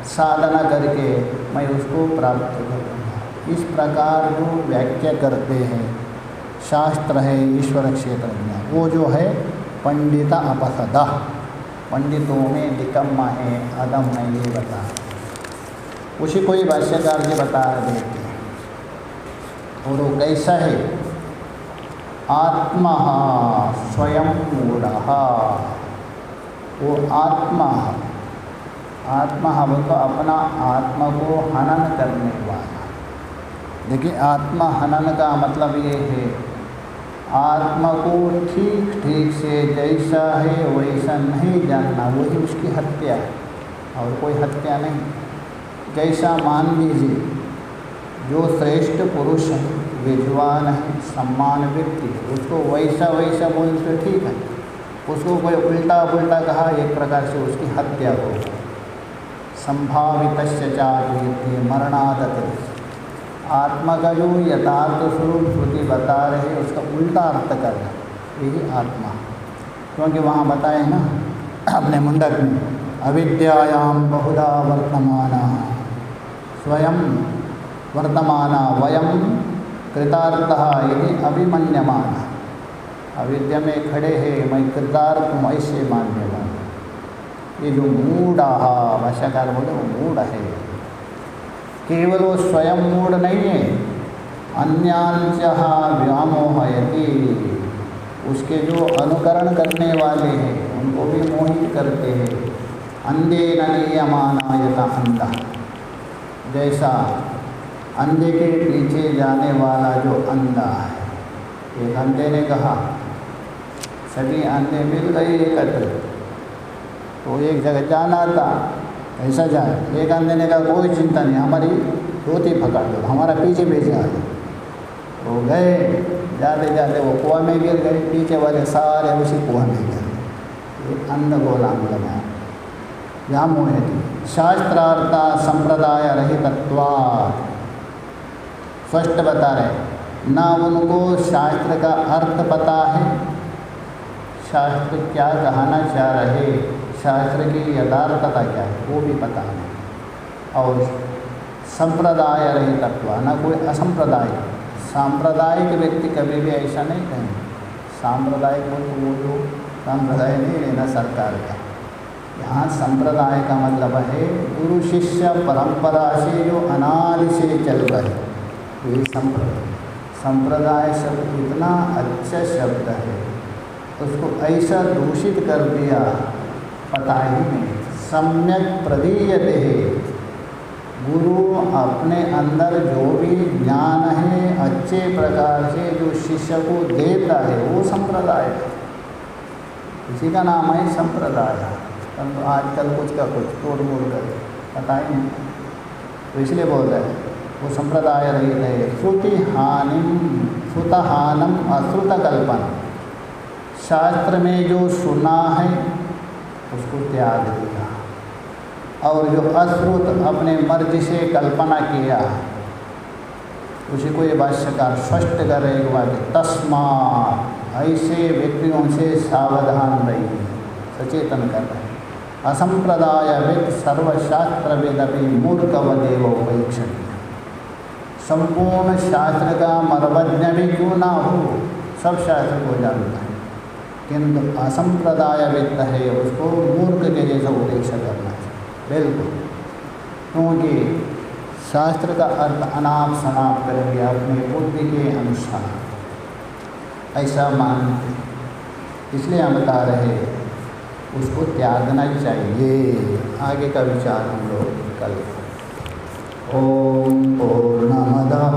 साधना करके मैं उसको प्राप्त करूँगा। इस प्रकार जो व्याख्या करते हैं शास्त्र है ईश्वर क्षेत्रज्ञ, वो जो है पंडित अपसदः, पंडितों में निकम्मा है, अदम है, ये बता। उसी को ही भाष्यकार जी बता देते हैं। और वो कैसा है? आत्मा स्वयं मूढ़ः, वो आत्मा, आत्मा हम तो अपना आत्मा को हनन करने वाला। देखिए आत्मा हनन का मतलब ये है, आत्मा को ठीक ठीक से जैसा है वैसा नहीं जानना, वही उसकी हत्या है और कोई हत्या नहीं। जैसा मान लीजिए जो श्रेष्ठ पुरुष है, विद्वान है, सम्मान व्यक्ति है, उसको वैसा वैसा बोलते ठीक है, उसको कोई उल्टा पुल्टा कहा एक प्रकार से उसकी हत्या हो। संभावितस्य चापीति मरणादति, आत्मा का जो यथार्थ स्वरूप श्रुति बता रहे उसका उल्टा अर्थ करना, यही आत्मा। क्योंकि वहाँ बताए ना अपने मुंडक में, अविद्यायाम बहुधा वर्तमाना स्वयं वर्तमाना वयम कृतार्थः यदि अभिमन्यमाना, अविद्या में खड़े हैं, मैं कृतार्थ हूँ, ऐसे मानने वाला। ये जो मूढ़, भाष्यकार बोले वो मूढ़ है। केवल वो स्वयं मूढ़ नहीं है, अन्यांचः व्यामोहयति, उसके जो अनुकरण करने वाले हैं उनको भी मोहित करते हैं। अंधेन नीयमाना यथा अंधा, जैसा अंधे के पीछे जाने वाला जो अंधा है। एक अंधे ने कहा, सभी अंधे मिल गए एकत्र, तो एक जगह जाना था, ऐसा जाए। एक अंधे ने कहा कोई चिंता नहीं, हमारी धोती पकड़ दो, हमारा पीछे भेजे आ जाए। वो गए, जाते जाते वो कुआं में गिर गए, पीछे वाले सारे उसी कुआं में गिर गए। ये अंध गोलाम लगाया। यहाँ मोहे थी शास्त्रार्थ संप्रदाय रहितत्वात्, स्पष्ट बता रहे ना उनको शास्त्र का अर्थ पता है, शास्त्र क्या कहना चाह रहे, शास्त्र की यथार्थता क्या है वो भी पता नहीं। और संप्रदाय रहितत्व, ना कोई असंप्रदायिक, सांप्रदायिक व्यक्ति कभी भी ऐसा नहीं कहेंगे। सांप्रदायिक वो जो संप्रदाय नहीं है ना सरकार का, यहाँ संप्रदाय का मतलब है गुरु शिष्य परंपरा से जो अनादि से चल रहे, ये संप्रदाय। संप्रदाय शब्द इतना अच्छा शब्द है, उसको ऐसा दूषित कर दिया पता ही नहीं। सम्यक प्रदीयते है, गुरु अपने अंदर जो भी ज्ञान है अच्छे प्रकार से जो शिष्य को देता है वो संप्रदाय है, इसी का नाम है संप्रदाय। परंतु आजकल कुछ का कुछ तोड़ मोड़ कर पता ही नहीं, तो इसलिए बोल रहे हैं वो संप्रदाय रहित है। श्रुति हानिम श्रुतहानम अश्रुत कल्पना, शास्त्र में जो सुना है उसको त्याग दिया, और जो अश्रुत अपने मर्जी से कल्पना किया उसी को ये भाष्यकार स्पष्ट कर रहे एक बात, तस्मात् ऐसे व्यक्तियों से सावधान रहिए, सचेतन कर रहे। असंप्रदायविद सर्वशास्त्रविदपि मूर्खवदेव उपैक्षति, संपूर्ण शास्त्र का मर्मज्ञ भी क्यों ना हो, सब शास्त्र को जानता है, किंतु असंप्रदायविद है उसको मूर्ख के जैसा उपेक्षा करना है। बिल्कुल, क्योंकि शास्त्र का अर्थ अनाप शनाप करेंगे अपनी बुद्धि के अनुसार, ऐसा मानते, इसलिए हम बता रहे उसको त्यागना चाहिए। आगे का विचार हम लोग कल। ओम पूर्णमदः